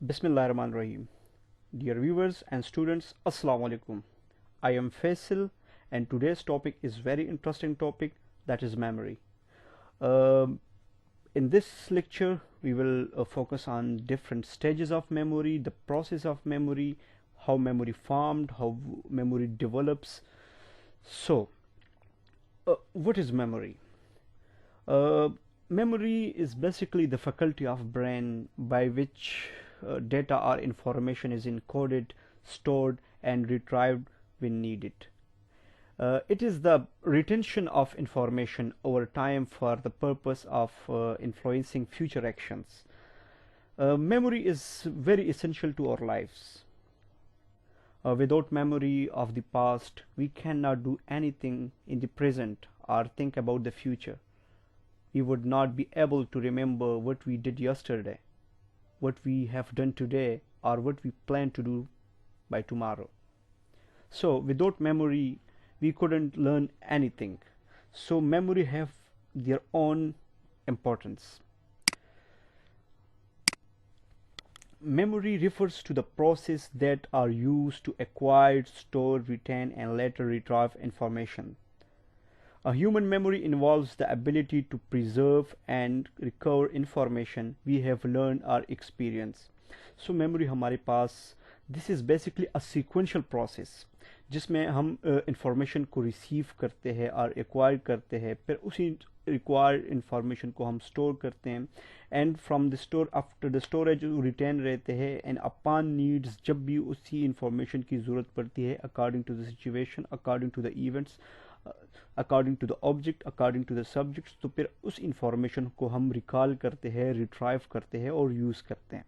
Bismillahirrahmanirrahim. Dear viewers and students, Assalamu alaikum. I am Faisal and today's topic is very interesting topic, that is memory. Um, in this lecture we will focus on different stages of memory, the process of memory, how memory formed, how memory develops. So, what is memory? Uh, Memory is basically the faculty of brain by which data or information is encoded, stored and retrieved when needed. It is the retention of information over time for the purpose of influencing future actions. Memory is very essential to our lives. Without memory of the past, we cannot do anything in the present or think about the future. We would not be able to remember what we did yesterday, what we have done today, or what we plan to do by tomorrow. So without memory we couldn't learn anything. So memory have their own importance. Memory refers to the process that are used to acquire, store, retain and later retrieve information. A human memory involves the ability to preserve and recover information we have learned or experienced. So memory हमारे पास, this is basically a sequential process जिसमें हम information को receive करते हैं और acquire करते हैं, फिर उसी required information को हम store करते हैं and from the store, after the storage retain रहते हैं and upon needs जब भी उसी information की ज़रूरत पड़ती है according to the situation, according to the events, according to the object, according to the subjects, तो फिर उस information को हम recall करते हैं, retrieve करते हैं और use करते हैं.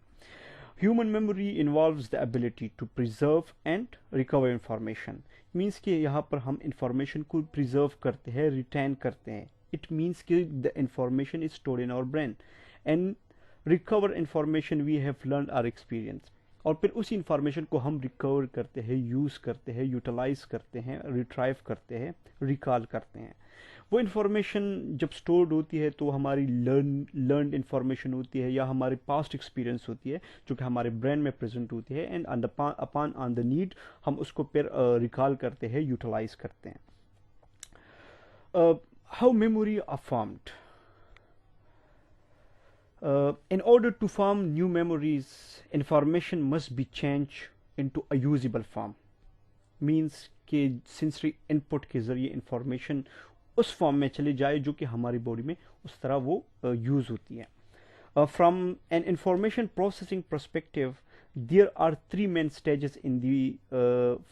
Human memory involves the ability to preserve and recover information. Means कि यहाँ पर हम information को preserve करते हैं, retain करते हैं. It means कि the information is stored in our brain and recover information we have learned or experienced. और फिर उसी इंफॉर्मेशन को हम रिकवर करते हैं, यूज़ करते हैं, यूटिलाइज करते हैं, रिट्राइव करते हैं, रिकॉल करते हैं. वो इंफॉर्मेशन जब स्टोर्ड होती है तो हमारी लर्नड इंफॉर्मेशन होती है या हमारी पास्ट एक्सपीरियंस होती है जो कि हमारे ब्रेन में प्रेजेंट होती है and upon on the need हम उसको फिर रिकॉल करते हैं, यूटिलाइज करते हैं. How memory are formed? In order to form new memories, information must be changed into a usable form. Means कि sensory input के ज़रिए information उस form में चली जाए जो कि हमारी body में उस तरह वो use होती है. From an information processing perspective, there are three main stages in the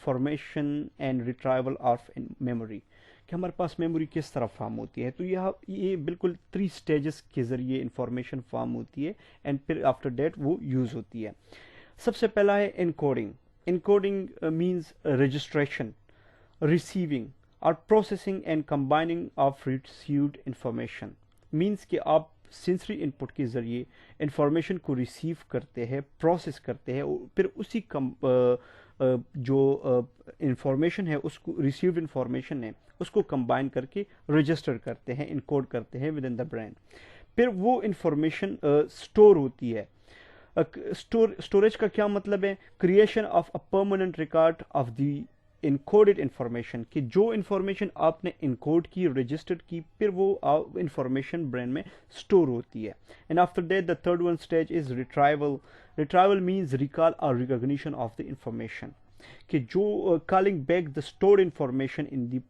formation and retrieval of memory. कि हमारे पास मेमोरी किस तरह फॉर्म होती है. तो ये बिल्कुल 3 स्टेजेस के ज़रिए इंफॉर्मेशन फॉर्म होती है एंड फिर आफ्टर डेट वो यूज़ होती है. सबसे पहला है encoding. Encoding means registration, receiving और processing and combining of received information. Means कि आप सेंसरी इनपुट के ज़रिए इंफॉर्मेशन को रिसीव करते हैं, प्रोसेस करते हैं और फिर उसी जो इंफॉर्मेशन है उसको रिसीव्ड इंफॉर्मेशन है उसको कंबाइन करके रजिस्टर करते हैं, इनकोड करते हैं विद इन द ब्रेन. फिर वो इंफॉर्मेशन स्टोर होती है. स्टोरेज का क्या मतलब है? Creation of a permanent record of the encoded information. कि जो इंफॉर्मेशन आपने इनकोड की, रजिस्टर्ड की, फिर वो इंफॉर्मेशन ब्रेन में स्टोर होती है. And after that the third one stage is retrieval. Retrieval means recall और रिकॉग्निशन ऑफ द इंफॉर्मेशन. कि जो calling back the stored information in the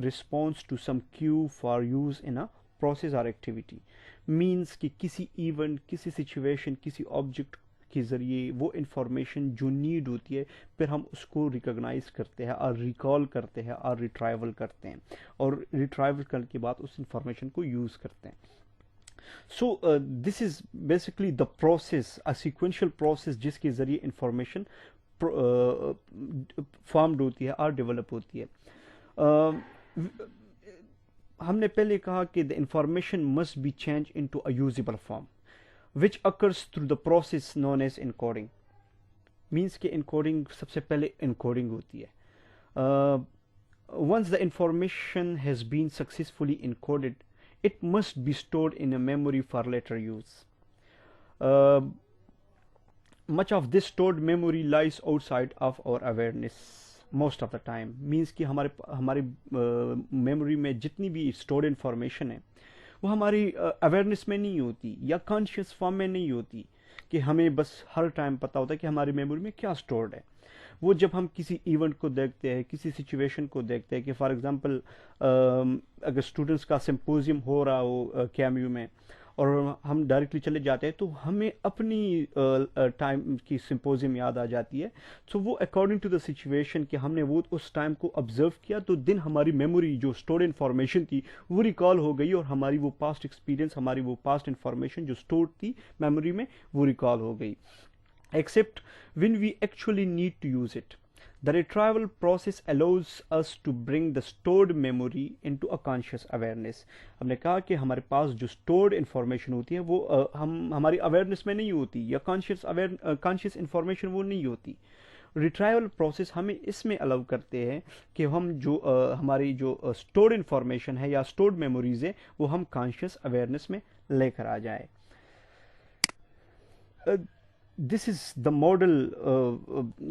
response to some cue for use in a process or activity. Means कि किसी event, किसी situation, किसी object के ज़रिए वो information जो need होती है फिर हम उसको recognize करते हैं और recall करते हैं और retrieval करते हैं और retrieval करने के बाद उस information को use करते हैं. So this is basically the process, a sequential process जिसके ज़रिए information formed होती है और develop होती है. हमने पहले कहा कि the information must be changed into a usable form which occurs through the process known as encoding. Means कि encoding सबसे पहले encoding होती है. Once the information has been successfully encoded, it must be stored in a memory for later use. much of this stored memory lies outside of our awareness most of the time. Means कि हमारी memory में जितनी भी stored information है वो हमारी awareness में नहीं होती या कॉन्शियस फॉर्म में नहीं होती कि हमें बस हर टाइम पता होता है कि हमारी मेमोरी में क्या स्टोर्ड है। वो जब हम किसी इवेंट को देखते हैं, किसी सिचुएशन को देखते हैं कि फॉर एग्जांपल अगर स्टूडेंट्स का सिंपोजियम हो रहा हो कैम्यू में और हम डायरेक्टली चले जाते हैं तो हमें अपनी टाइम की सिंपोजियम याद आ जाती है। सो वो अकॉर्डिंग टू द सिचुएशन कि हमने वो उस टाइम को ऑब्जर्व किया तो दिन हमारी मेमोरी जो स्टोर्ड इन्फॉर्मेशन थी वो रिकॉल हो गई और हमारी वो पास्ट एक्सपीरियंस, हमारी वो पास्ट इन्फॉर्मेशन जो स्टोर्ड थी मेमोरी में वो रिकॉल हो गई। Except when we actually need to use it. The retrieval process allows us to bring the stored memory into a conscious awareness. हमने कहा कि हमारे पास जो stored information होती है वो हमारी awareness में नहीं होती या conscious information वो नहीं होती। रिट्राइवल प्रोसेस हमें इसमें अलाउ करते हैं कि हम जो हमारी जो स्टोर्ड इन्फॉर्मेशन है या स्टोर्ड मेमोरीज है वो हम कॉन्शियस अवेयरनेस में लेकर आ जाए। This is the model,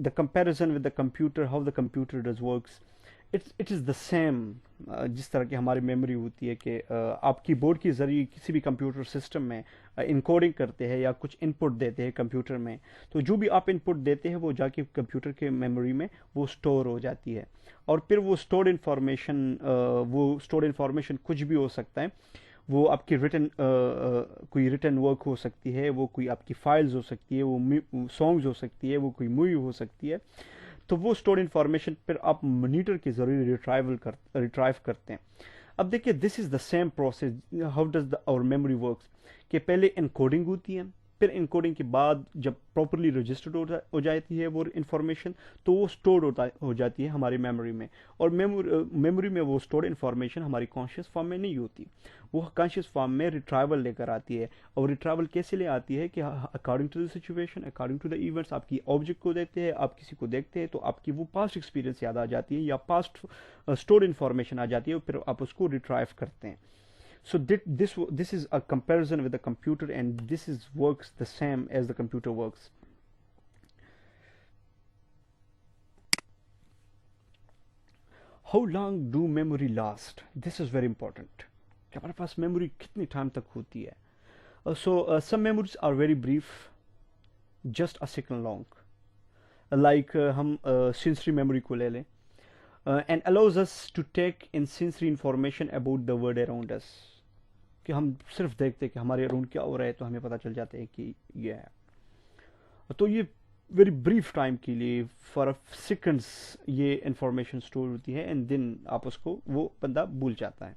the comparison with the computer, how the computer does works. It is the same. जिस तरह की हमारी मेमोरी होती है कि आप कीबोर्ड के ज़रिए किसी भी कंप्यूटर सिस्टम में इनकोडिंग करते हैं या कुछ इनपुट देते हैं कंप्यूटर में, तो जो भी आप इनपुट देते हैं वो जाके कंप्यूटर के मेमोरी में वो स्टोर हो जाती है और फिर वो स्टोर्ड इन्फॉर्मेशन कुछ भी हो सकता है। वो आपकी कोई रिटन वर्क हो सकती है, वो कोई आपकी फाइल्स हो सकती है, वो सॉन्ग्स हो सकती है, वो कोई मूवी हो सकती है। तो वो स्टोर्ड इन्फॉर्मेशन फिर आप मॉनिटर के जरिए रिट्राइव करते हैं। अब देखिए this is the same process, how does our memory works कि पहले एनकोडिंग होती है, फिर एनकोडिंग के बाद जब प्रॉपरली रजिस्टर्ड हो जाती है वो इन्फॉर्मेशन तो वो स्टोर्ड हो जाती है हमारी मेमोरी में। और मेमोरी में वो स्टोर्ड इन्फॉर्मेशन हमारी कॉन्शियस फॉर्म में नहीं होती, वो कॉन्शियस फॉर्म में रिट्राइवल लेकर आती है। और रिट्राइवल कैसे ले आती है कि according to the situation, according to the events, आपकी ऑब्जेक्ट को देखते हैं, आप किसी को देखते हैं तो आपकी वो पास्ट एक्सपीरियंस याद आ जाती है या पास्ट स्टोर्ड इन्फॉर्मेशन आ जाती है, फिर आप उसको रिट्राइव करते हैं। So this is a comparison with the computer, and this works the same as the computer works. How long do memory last? This is very important. कि हमारे पास मेमोरी कितनी टाइम तक होती है? Some memories are very brief, just a second long. Like हम sensory memory को ले लें, and allows us to take in sensory information about the world around us. कि हम सिर्फ देखते हैं कि हमारे अराउंड क्या हो रहा है तो हमें पता चल जाता है कि ये है। तो ये वेरी ब्रीफ टाइम के लिए फॉर सेकंड्स ये इंफॉर्मेशन स्टोर होती है एंड देन आप उसको वो बंदा भूल जाता है।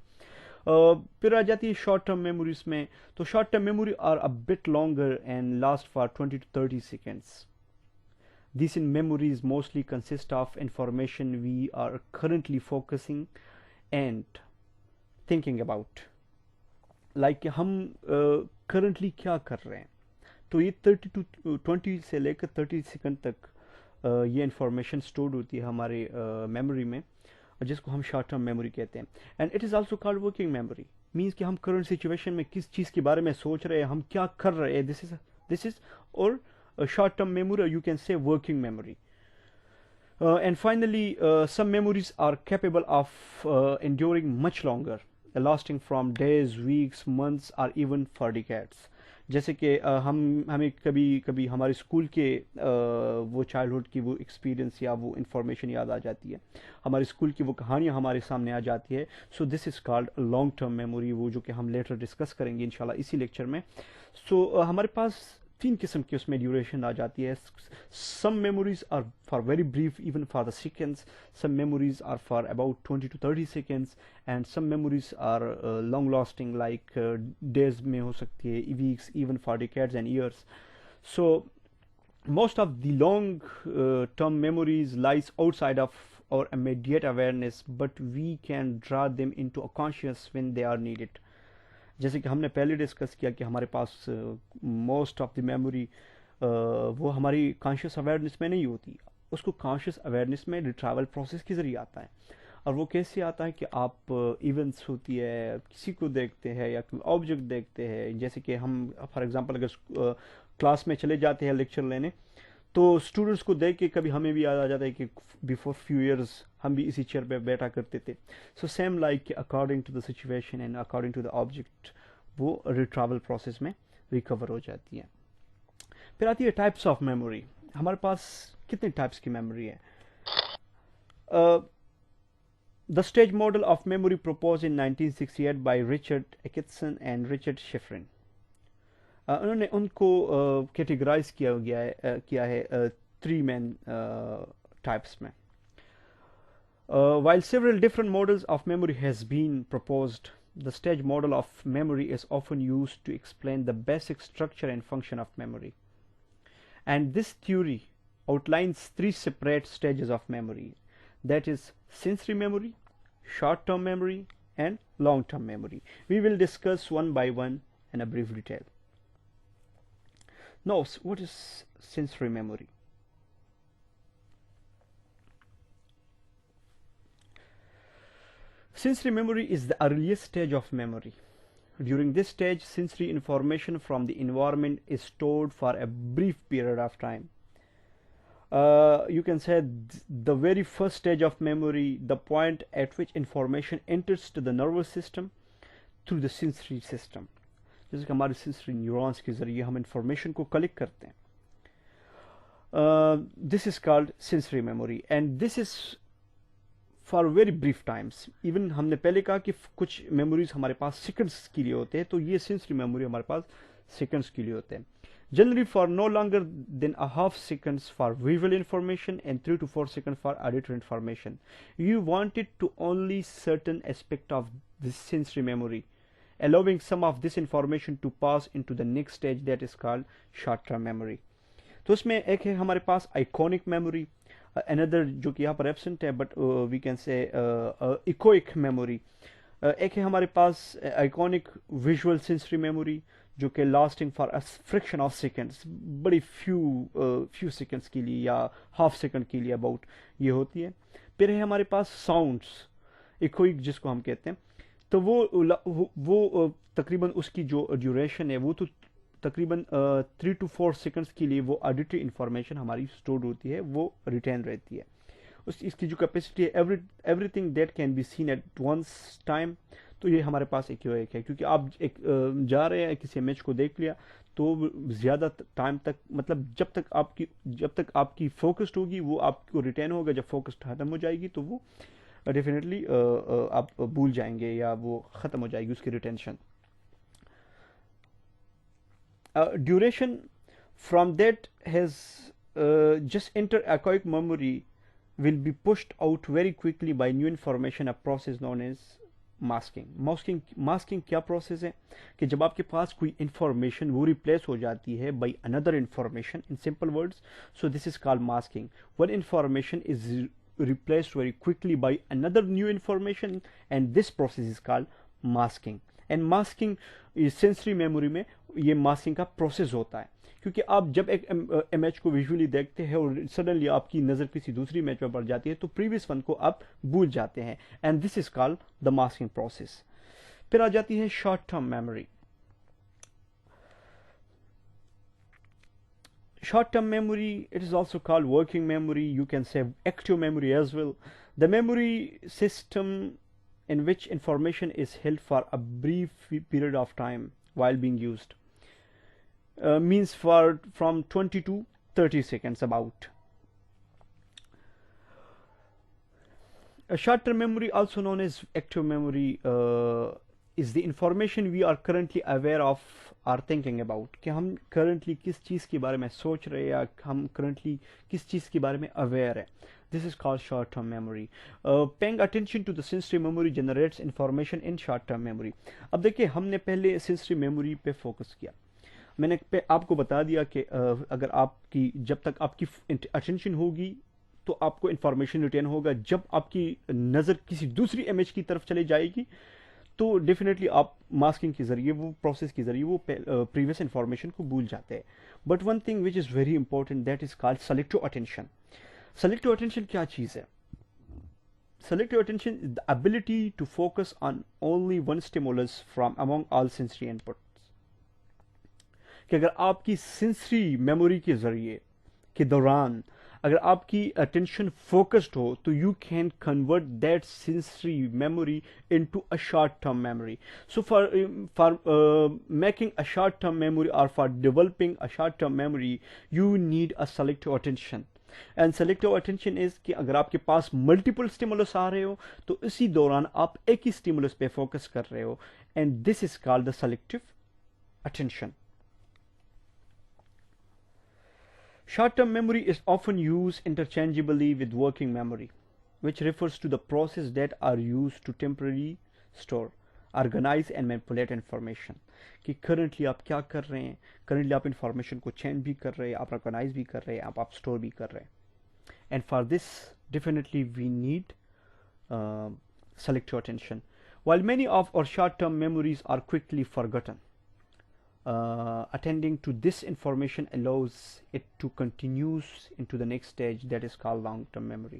फिर आ जाती है शॉर्ट टर्म मेमोरीज में। तो short term memory are a bit longer and last for 20 to 30 seconds. These in memories mostly consist of information we are currently focusing and thinking about. Like हम करंटली क्या कर रहे हैं। तो ये 30 to 20 से लेकर 30 सेकंड तक ये इंफॉर्मेशन स्टोर्ड होती है हमारे मेमोरी में, जिसको हम शॉर्ट टर्म मेमोरी कहते हैं। And it is also called working memory, means कि हम करंट सिचुएशन में किस चीज़ के बारे में सोच रहे हैं, हम क्या कर रहे हैं, दिस इज और short term memory, you can से working memory. And finally, some memories are capable of enduring much longer, lasting from days, weeks, months, or even for decades. जैसे कि हमें कभी कभी हमारे स्कूल के वो चाइल्डहुड की वो एक्सपीरियंस या वो इंफॉर्मेशन याद आ जाती है, हमारे स्कूल की वो कहानियाँ हमारे सामने आ जाती है। So this is called long term memory, वो जो कि हम लेटर डिस्कस करेंगे इंशाल्लाह इसी लेक्चर में। सो हमारे पास 3 किस्म की उसमें ड्यूरेशन आ जाती है। Some memories are for very brief even for the seconds, some memories are for about 20 to 30 seconds, and some memories are long lasting like days में हो सकती है, weeks, even for decades and years. So most of the long term memories lies outside of our immediate awareness, but we can draw them into a conscious when they are needed. जैसे कि हमने पहले discuss किया कि हमारे पास most of the memory वो हमारी conscious awareness में नहीं होती, उसको कॉन्शियस अवेयरनेस में रिट्राइवल प्रोसेस के ज़रिए आता है। और वो कैसे आता है कि आप इवेंट्स होती है, किसी को देखते हैं या कोई ऑब्जेक्ट देखते हैं, जैसे कि हम फॉर एग्जांपल अगर क्लास में चले जाते हैं लेक्चर लेने, तो स्टूडेंट्स को देख के कभी हमें भी याद आ जाता है कि बिफोर फ्यू इयर्स हम भी इसी चेयर पे बैठा करते थे. So same like according to the situation and according to the object वो रिट्रावल प्रोसेस में रिकवर हो जाती है. फिर आती है टाइप्स ऑफ मेमोरी. हमारे पास कितने टाइप्स की मेमोरी है? The stage model of memory proposed in 1968 by Richard Atkinson and Richard Schifrin. उन्होंने उनको कैटेगराइज किया है थ्री मेन टाइप्स में. While several different models of memory has been proposed, the stage model of memory is often used to explain the basic structure and function of memory. And this theory outlines three separate stages of memory, that is sensory memory, short-term memory, and long-term memory. We will discuss one by one in a brief detail. Now, what is sensory memory? Sensory memory is the earliest stage of memory. During this stage, sensory information from the environment is stored for a brief period of time. You can say the very first stage of memory, the point at which information enters to the nervous system through the sensory system. जैसे कि हमारे sensory neurons के जरिए हम information को collect करते हैं. This is called sensory memory and this is for very brief times. Even हमने पहले कहा कि कुछ मेमोरीज हमारे पास सेकंड्स के लिए होते हैं, तो ये सेंसरी मेमोरी हमारे पास सेकंड्स के लिए होते हैं. Generally for no longer than a half seconds for visual information and 3 to 4 seconds for auditory information. You wanted to only certain aspect of this sensory memory, allowing some of this information to pass into the next stage that is called short-term memory. तो उसमें एक है हमारे पास iconic memory, another जो कि यहाँ पर एब्सेंट है but we can say echoic memory. एक है हमारे पास आइकॉनिक विजुअल सेंसरी मेमोरी जो कि lasting for a fraction of seconds, बड़ी फ्यू सेकेंड्स के लिए या हाफ सेकेंड के लिए अबाउट ये होती है. फिर है हमारे पास साउंड्स, इकोइक जिसको हम कहते हैं, तो वो तकरीबन उसकी जो ड्यूरेशन है वो तो तकरीबन 3 to 4 सेकेंड्स के लिए वो ऑडिटरी इंफॉर्मेशन हमारी स्टोर्ड होती है, वो रिटेन रहती है. इसकी जो कैपेसिटी है everything that can be seen at once time, तो ये हमारे पास एक है. क्योंकि आप एक जा रहे हैं किसी इमेज को देख लिया तो ज़्यादा टाइम तक, मतलब जब तक आपकी फोकस्ड होगी वो आपको रिटेन होगा. जब फोकस खत्म हो जाएगी तो वो डेफिनेटली आप भूल जाएंगे या वो ख़त्म हो जाएगी उसकी retention. Duration from that has just enter echoic memory will be pushed out very quickly by new information, a process known as masking क्या प्रोसेस है कि जब आपके पास कोई इंफॉर्मेशन वो रिप्लेस हो जाती है by another information. In simple words, so this is called masking. One information is replaced very quickly by another new information, and this process is called masking. And masking is sensory memory में ये masking का process होता है. क्योंकि आप जब एक image को विजुअली देखते हैं और सडनली आपकी नज़र किसी दूसरी इमेज पर पड़ जाती है तो प्रीवियस वन को आप भूल जाते हैं, and this is called the masking process. फिर आ जाती है short term memory. Short-term memory, it is also called working memory. You can say active memory as well. The memory system in which information is held for a brief period of time while being used. Means from 20 to 30 seconds about. A short-term memory, also known as active memory, is the information we are currently aware of or thinking about. कि हम currently किस चीज़ के बारे में सोच रहे हैं या हम currently किस चीज़ के बारे में aware है. This is called short-term memory. Paying attention to the sensory memory generates information in short-term memory. अब देखिए हमने पहले sensory memory पे focus किया. मैंने आपको बता दिया कि अगर आपकी जब तक आपकी अटेंशन होगी तो आपको इंफॉर्मेशन रिटेन होगा. जब आपकी नज़र किसी दूसरी इमेज की तरफ चली जाएगी तो डेफिनेटली आप मास्किंग के ज़रिए, वो प्रोसेस के ज़रिए वो प्रीवियस इंफॉर्मेशन को भूल जाते हैं. But one thing which is very important, that is called selective attention. Selective attention क्या चीज़ है? Selective attention is the ability to focus on only one stimulus from among all sensory inputs. कि अगर आपकी sensory memory के ज़रिए के दौरान अगर आपकी अटेंशन फोकस्ड हो तो you can convert that sensory memory into a short term memory. So for making a short term memory or for developing a short term memory you need a selective attention. And selective attention is कि अगर आपके पास multiple stimulus आ रहे हो तो इसी दौरान आप एक ही स्टिमुलस पे फोकस कर रहे हो, and this is called the selective attention. Short-term memory is often used interchangeably with working memory, which refers to the process that are used to temporarily store, organize and manipulate information. कि currently आप क्या कर रहे हैं, currently आप information को change भी कर रहे हैं, आप organize भी कर रहे हैं, आप store भी कर रहे हैं. And for this, definitely we need selective attention. While many of our short-term memories are quickly forgotten, attending to this information allows it to continue into the next stage that is called long-term memory.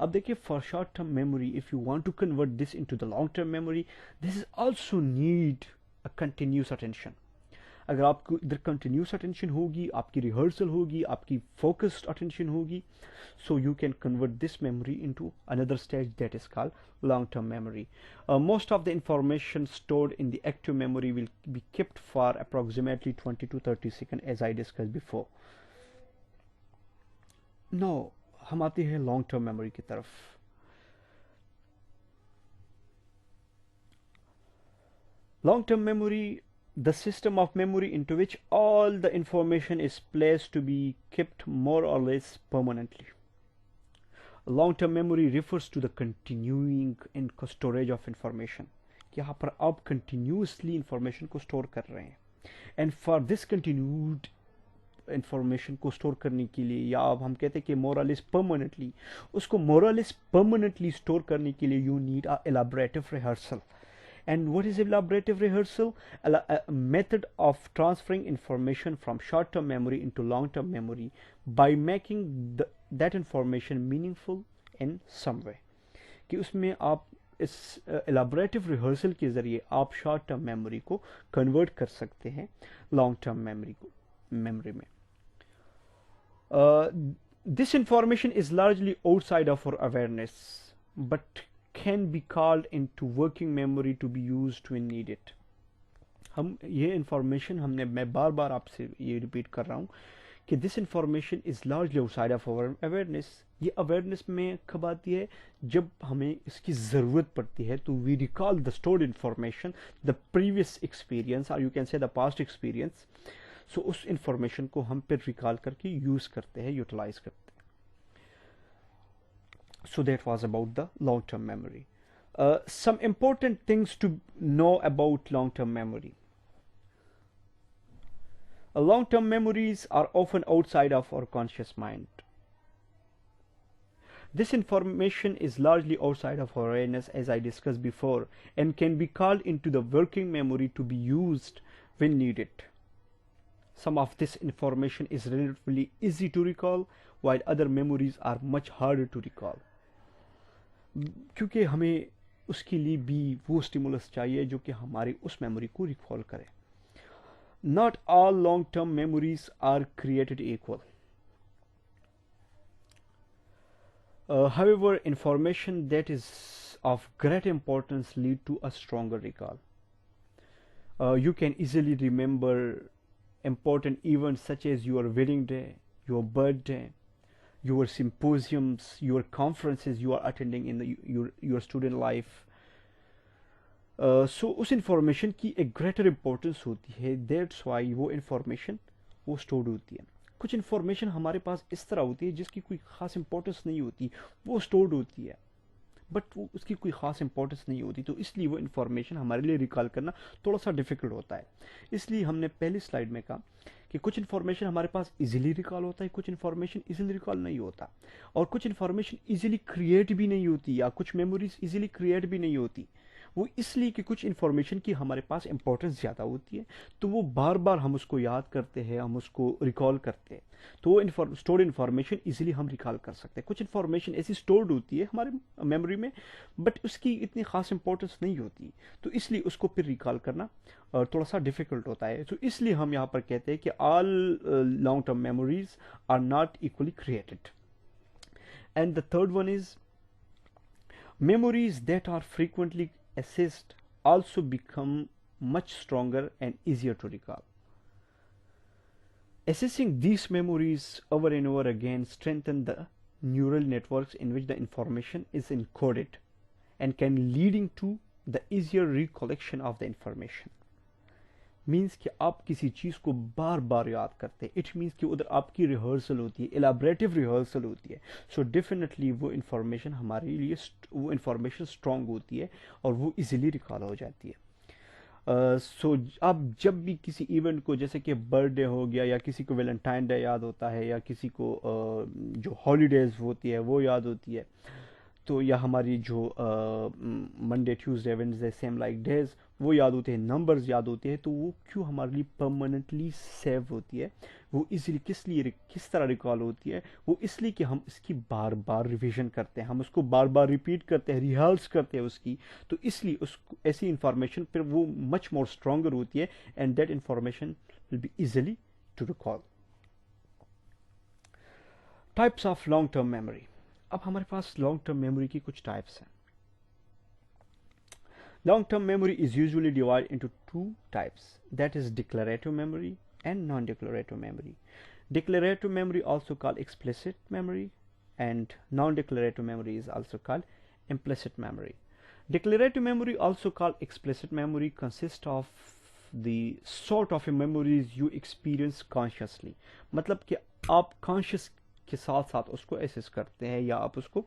अब देखिए, for short-term memory, if you want to convert this into the long-term memory, this is also need a continuous attention. अगर आपको इधर continuous attention होगी, आपकी rehearsal होगी, आपकी focused attention होगी, so you can convert this memory into another stage that is called long term memory. Most of the information stored in the active memory will be kept for approximately 20 to 30 seconds as I discussed before. Now हम आते हैं long term memory की तरफ. Long term memory, the system of memory into which all the information is placed to be kept more or less permanently. Long-term memory refers to the continuing in storage of information. कि यहाँ पर आप continuously information को store कर रहे हैं, and for this continued information को store करने के लिए, या अब हम कहते हैं कि more or less permanently, उसको more or less permanently store करने के लिए you need a elaborative rehearsal. And what is elaborative rehearsal? A method of transferring information from short-term memory into long-term memory by making that information meaningful in some way. कि उसमें आप इस elaborative rehearsal के ज़रिए आप short-term memory को convert कर सकते हैं long-term memory में. This information is largely outside of our awareness, but can be called into working memory to be used when needed. हम ये information मैं बार बार आपसे ये रिपीट कर रहा हूँ कि this information is largely outside of our awareness. ये awareness में कब आती है? जब हमें इसकी ज़रूरत पड़ती है तो we recall the stored information, the previous experience or you can say the past experience. So उस information को हम फिर recall करके use करते हैं, utilize करते हैं. So that was about the long-term memory. Some important things to know about long-term memory. Long-term memories are often outside of our conscious mind. This information is largely outside of our awareness, as I discussed before, and can be called into the working memory to be used when needed. Some of this information is relatively easy to recall, while other memories are much harder to recall. क्योंकि हमें उसके लिए भी वो stimulus चाहिए जो कि हमारी उस मेमोरी को रिकॉल करे. Not all long-term memories are created equal. However, information that is of great importance lead to a stronger recall. You can easily remember important events such as your wedding day, your birthday, your symposiums, your conferences you are attending in your student life. So उस information की एक greater importance होती है, that's why वो information वो stored होती है. कुछ information हमारे पास इस तरह होती है जिसकी कोई ख़ास importance नहीं होती, वो stored होती है, बट वो उसकी कोई ख़ास इंपॉर्टेंस नहीं होती, तो इसलिए वो इन्फॉर्मेशन हमारे लिए रिकॉल करना थोड़ा सा डिफ़िकल्ट होता है. इसलिए हमने पहली स्लाइड में कहा कि कुछ इन्फॉर्मेशन हमारे पास इजीली रिकॉल होता है, कुछ इन्फॉर्मेशन इजीली रिकॉल नहीं होता, और कुछ इन्फॉर्मेशन इजीली क्रिएट भी नहीं होती, या कुछ मेमोरीज इजीली क्रिएट भी नहीं होती. वो इसलिए कि कुछ इन्फॉर्मेशन की हमारे पास इंपॉर्टेंस ज़्यादा होती है, तो वो बार बार हम उसको याद करते हैं, हम उसको रिकॉल करते हैं, तो वो स्टोर्ड इन्फॉर्मेशन इजीली हम रिकॉल कर सकते हैं। कुछ इन्फॉर्मेशन ऐसी स्टोर्ड होती है हमारे मेमोरी में, बट उसकी इतनी खास इंपॉर्टेंस नहीं होती, तो इसलिए उसको फिर रिकॉल करना थोड़ा सा डिफिकल्ट होता है। तो इसलिए हम यहाँ पर कहते हैं कि all long term memories are not equally created. And the third one is memories that are frequently assessed also become much stronger and easier to recall. Assessing these memories over and over again strengthen the neural networks in which the information is encoded and can leading to the easier recollection of the information. Means कि आप किसी चीज़ को बार बार याद करते हैं, it means कि उधर आपकी रिहर्सल होती है, एलाबरेटिव रिहर्सल होती है। सो डेफिनेटली वो इन्फॉर्मेशन हमारे लिए वो इन्फॉर्मेशन स्ट्रांग होती है और वो इजीली रिकॉल हो जाती है। सो आप जब भी किसी इवेंट को, जैसे कि बर्थडे हो गया, या किसी को वैलेंटाइन डे याद होता है, या किसी को जो हॉलीडेज होती है वो याद होती है, तो या हमारी जो Monday Tuesday Wednesday same like days वो याद होते हैं, नंबर्स याद होते हैं, तो वो क्यों हमारे लिए परमानेंटली सेव होती है, वो इजीली किस तरह रिकॉल होती है, वो इसलिए कि हम इसकी बार बार रिवीजन करते हैं, हम उसको बार बार रिपीट करते हैं, रिहर्स करते हैं उसकी, तो इसलिए उसको ऐसी इंफॉर्मेशन फिर वो मच मोर स्ट्रॉन्गर होती है, and that information will be easily to recall. Types of long term memory. अब हमारे पास लॉन्ग टर्म मेमोरी की कुछ टाइप्स हैं। Long term memory is usually divided into two types, that is declarative memory and non-declarative memory. Declarative memory also called explicit memory, and non-declarative memory is also called implicit memory. Declarative memory, also called explicit memory, consists of the sort of memories you experience consciously. मतलब कि आप conscious के साथ साथ उसको assess करते हैं, या आप उसको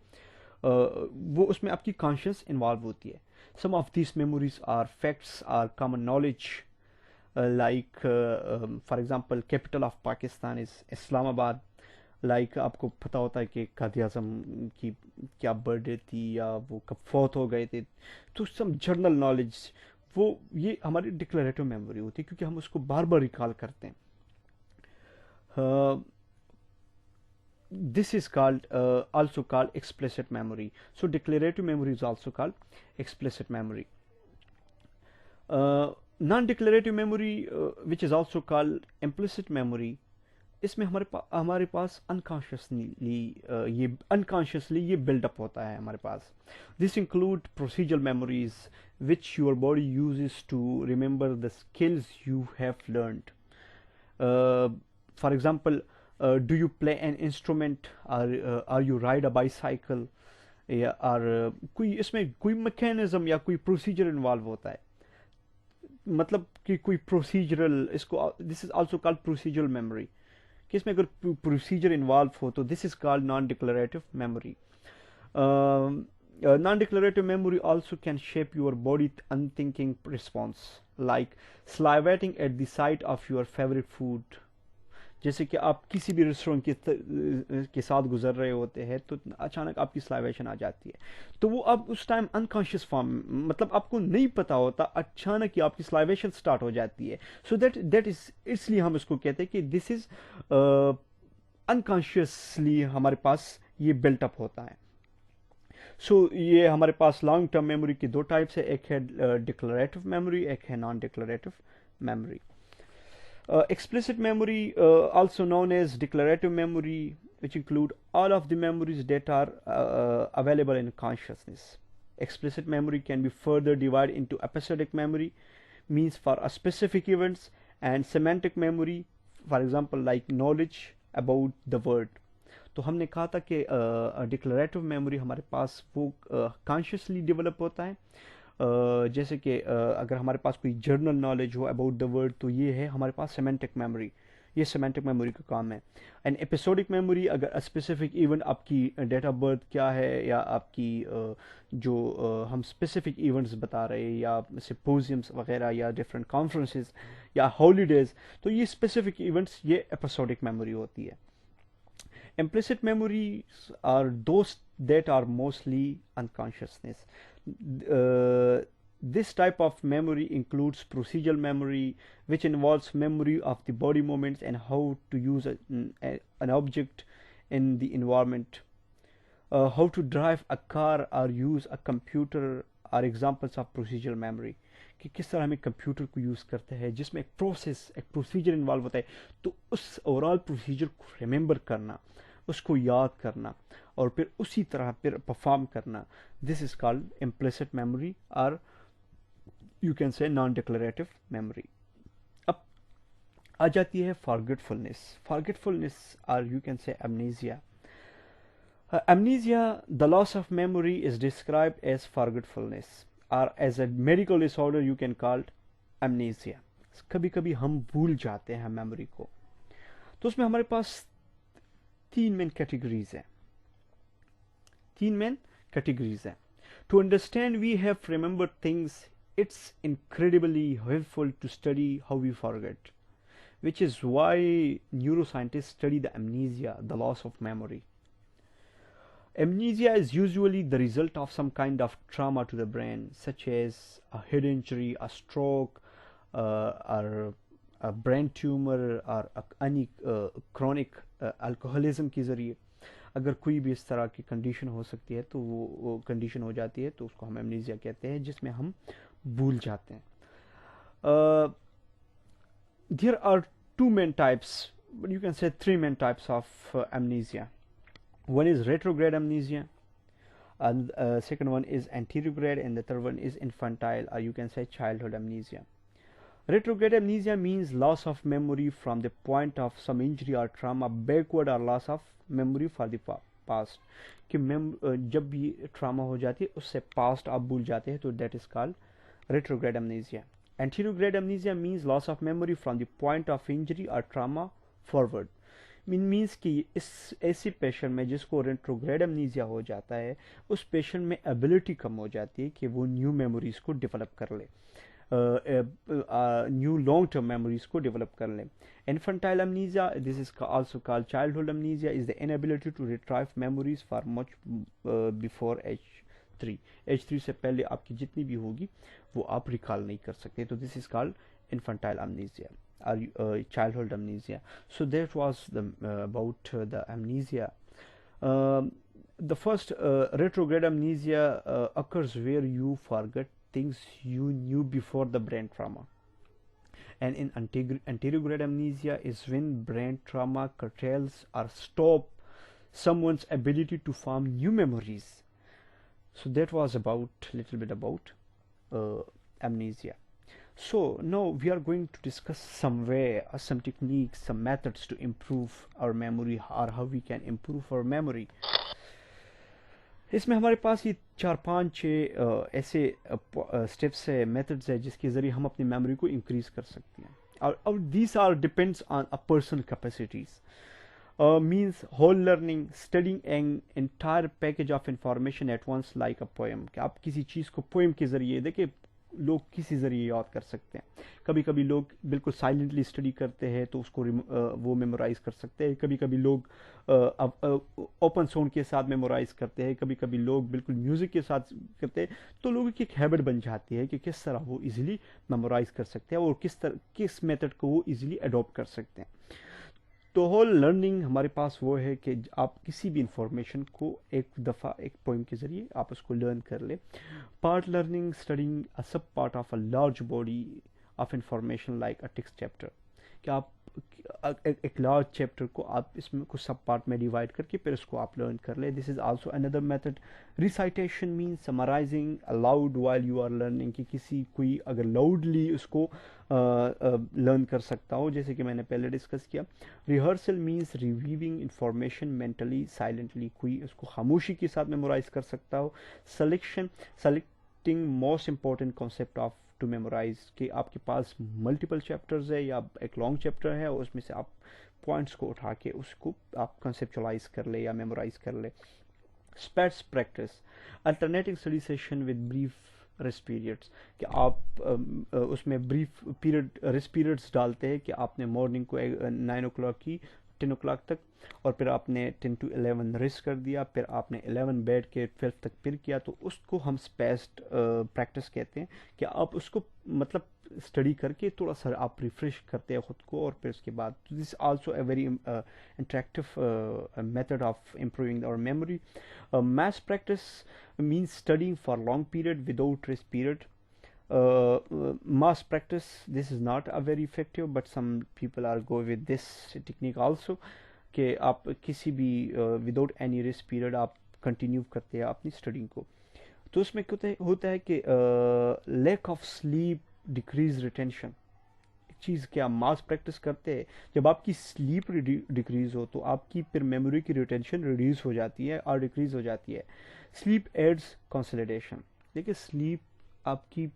वो उसमें आपकी कॉन्शियस इन्वॉल्व होती है। Some of this memories are facts, or common knowledge, like for example capital of Pakistan is Islamabad, like आपको पता होता है कि कायद आज़म की क्या बर्थडे थी, या वो कब फौत हो गए थे, तो सम जर्नल नॉलेज, वो ये हमारी डिक्लेरेटिव मेमोरी होती है, क्योंकि हम उसको बार बार रिकॉल करते हैं। This is called also called explicit memory. So declarative memory is also called explicit memory. Non-declarative memory, which is also called implicit memory, इसमें हमारे पास अनकॉन्शियसली ये बिल्डअप होता है हमारे पास। This include procedural memories which your body uses to remember the skills you have learned. For example, do you play an instrument, or you ride a bicycle, या कोई इसमें कोई मैकेनिज्म या कोई प्रोसीजर इन्वॉल्व होता है, मतलब कि कोई प्रोसीजरल, इसको this is also called procedural memory, कि इसमें अगर प्रोसीजर इन्वॉल्व हो तो this is called non declarative memory. Non declarative memory also can shape your body unthinking response, like salivating at the sight of your favourite food. जैसे कि आप किसी भी रेस्टोरेंट के साथ गुजर रहे होते हैं, तो अचानक आपकी स्लाइवेशन आ जाती है, तो वो अब उस टाइम अनकॉन्शियस फॉर्म, मतलब आपको नहीं पता होता, अचानक ही आपकी स्लाइवेशन स्टार्ट हो जाती है। सो दैट इज, इसलिए हम इसको कहते हैं कि दिस इज अनकॉन्शियसली हमारे पास ये बिल्टअप होता है। सो ये हमारे पास लॉन्ग टर्म मेमोरी की दो टाइप्स है, एक है डिक्लेरेटिव मेमोरी, एक है non declarative memory. Explicit memory, also known as declarative memory, which include all of the memories that are available in consciousness. Explicit memory can be further divided into episodic memory, means for a specific events, and semantic memory, for example like knowledge about the word. तो हमने कहा था कि declarative memory हमारे पास वो consciously develop होता है, जैसे कि अगर हमारे पास कोई जर्नल नॉलेज हो अबाउट द वर्ड, तो ये है हमारे पास सेमेंटिक मेमोरी, ये सेमेंटिक मेमोरी का काम है। एंड एपिसोडिक मेमोरी, अगर स्पेसिफिक इवेंट, आपकी डेट ऑफ बर्थ क्या है, या आपकी जो हम स्पेसिफिक इवेंट्स बता रहे हैं, या सिम्पोजियम्स वगैरह, या डिफरेंट कॉन्फ्रेंसेस, या हॉलीडेज, तो ये स्पेसिफिक इवेंट्स, ये एपिसोडिक मेमोरी होती है। Implicit memories are those that are mostly unconsciousness. This type of memory includes procedural memory, which involves memory of the body movements and how to use an object in the environment. How to drive a car or use a computer are examples of procedural memory. कि किस तरह हमें computer को use करते हैं जिसमें एक process एक प्रोसीजर इन्वॉल्व होता है, तो उस ओवरऑल प्रोसीजर को रिमेंबर करना, उसको याद करना और फिर उसी तरह फिर परफॉर्म करना, this is called implicit memory और you can say non declarative memory. अब आ जाती है फॉरगेटफुलनेस और you can say amnesia. Amnesia, the loss of memory, is described as forgetfulness, or as a medical disorder you can call amnesia. कभी कभी हम भूल जाते हैं मेमोरी को. तो उसमें हमारे पास तीन मेन कैटेगरीज हैं. To understand we have remembered things, it's incredibly helpful to study how we forget, which is why neuroscientists study the amnesia, the loss of memory. Amnesia is usually the result of some kind of trauma to the brain, such as a head injury, a stroke, or a brain tumor, or any chronic alcoholism के ज़रिए अगर कोई भी इस तरह की condition हो सकती है तो वो कंडीशन हो जाती है, तो उसको हम एमनीजिया कहते हैं, जिसमें हम भूल जाते हैं. There are two main types, but you can say three main types of amnesia. One is retrograde amnesia, and second one is anterograde, and the third one is infantile, or you can say childhood amnesia. Retrograde amnesia means loss of memory from the point of some injury or trauma backward, or loss of memory for the past. कि जब भी trauma हो जाती है उससे past आप भूल जाते हैं, तो that is called retrograde amnesia. Anterograde amnesia means loss of memory from the point of injury or trauma forward. Means कि इस ऐसे पेशेंट में जिसको रेट्रोग्रेड एमनीजिया हो जाता है, उस पेशेंट में एबिलिटी कम हो जाती है कि वो न्यू मेमोरीज को डेवलप कर ले, न्यू लॉन्ग टर्म मेमोरीज को डेवलप कर ले. Infantile amnesia, this is also called childhood amnesia, is the inability to retrieve memories for much before age 3 से पहले आपकी जितनी भी होगी वो आप रिकॉल नहीं कर सकते, तो this is called infantile amnesia or childhood amnesia. So that was the about the amnesia. The first retrograde amnesia occurs where you forget things you knew before the brain trauma, and in anterograde amnesia is when brain trauma curtails or stop someone's ability to form new memories. So that was about little bit about amnesia. So now we are going to discuss some techniques, some methods to improve our memory, or how we can improve our memory. इसमें हमारे पास ये 4-5-6 ऐसे steps है, methods है, जिसके ज़रिए हम अपनी मेमोरी को इंक्रीज कर सकते हैं. और these are depends on a personal capacities. Means whole learning, studying an entire package of information at once like a poem. कि आप किसी चीज़ को पोएम के ज़रिए, देखिए लोग किसी ज़रिए याद कर सकते हैं. कभी कभी लोग बिल्कुल साइलेंटली स्टडी करते हैं तो उसको वो मेमोराइज कर सकते हैं. कभी कभी लोग ओपन साउंड के साथ मेमोराइज करते हैं. कभी कभी लोग बिल्कुल म्यूज़िक के साथ करते हैं. तो लोगों की एक हैबिट बन जाती है कि किस तरह वो इजीली मेमोराइज कर सकते हैं और किस मेथड को वो इजीली अडॉप्ट कर सकते हैं. तो होल लर्निंग हमारे पास वो है कि आप किसी भी इंफॉर्मेशन को एक दफ़ा एक पोइम के ज़रिए आप उसको लर्न कर ले. पार्ट लर्निंग, स्टडिंग अ सब part of a large body of information like a text chapter, कि आप एक लार्ज चैप्टर को आप इसमें कुछ सब पार्ट में डिवाइड करके फिर उसको आप लर्न कर ले. This is also another method. Recitation mean summarizing aloud while you are learning, कि किसी कोई अगर लाउडली उसको लर्न कर सकता हो, जैसे कि मैंने पहले डिस्कस किया. Rehearsal means reviewing information mentally silently, कोई उसको खामोशी के साथ मेमोराइज कर सकता हो. Selecting most important concept of to memorise, कि आपके पास मल्टीपल चैप्टर्स है या एक लॉन्ग चैप्टर है और उसमें से आप पॉइंट्स को उठा के उसको आप कंसेप्चुलाइज कर ले या मेमोराइज कर ले. Spades practice, alternating study session with brief rest periods, कि आप उसमें ब्रीफ पीरियड रेस्ट पीरियड्स डालते हैं कि आपने मॉर्निंग को 9 o'clock की 10 o'clock तक, और फिर आपने 10 to 11 रेस्ट कर दिया, फिर आपने 11 बैठ के 12 तक फिर किया, तो उसको हम स्पेस्ड प्रैक्टिस कहते हैं, कि आप उसको मतलब स्टडी करके थोड़ा सा आप रिफ्रेश करते हैं खुद को, और फिर उसके बाद this also a very interactive method of improving our memory. Mass practice means studying for long period without rest period. Mass practice, this is not a very effective, but some people are go with this technique also, कि आप किसी भी without any rest period आप continue करते हैं अपनी studying को. तो उसमें क्या होता है कि lack of sleep decrease retention. एक चीज़ क्या मास प्रैक्टिस करते हैं, जब आपकी स्लीप डिक्रीज हो तो आपकी फिर मेमोरी की रिटेंशन रिड्यूस हो जाती है और डिक्रीज हो जाती है. Sleep aids consolidation. देखिए स्लीप आपकी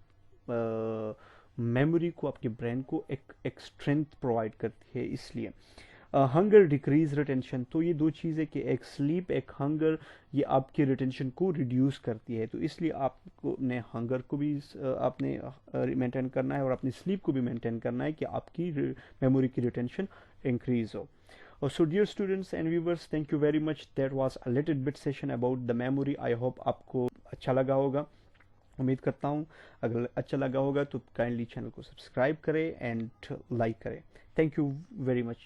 मेमोरी को, आपके ब्रेन को एक स्ट्रेंथ प्रोवाइड करती है. इसलिए हंगर डिक्रीज रिटेंशन. तो ये दो चीज़ें कि एक स्लीप एक हंगर, ये आपकी रिटेंशन को रिड्यूस करती है. तो इसलिए आपको ने हंगर को भी आपने मेंटेन करना है और अपनी स्लीप को भी मेंटेन करना है कि आपकी मेमोरी की रिटेंशन इंक्रीज हो. So dear students and viewers, thank you very much. That was a little bit session about the memory. I hope आपको अच्छा लगा होगा, उम्मीद करता हूँ. अगर अच्छा लगा होगा तो काइंडली चैनल को सब्सक्राइब करें एंड लाइक करें. Thank you very much.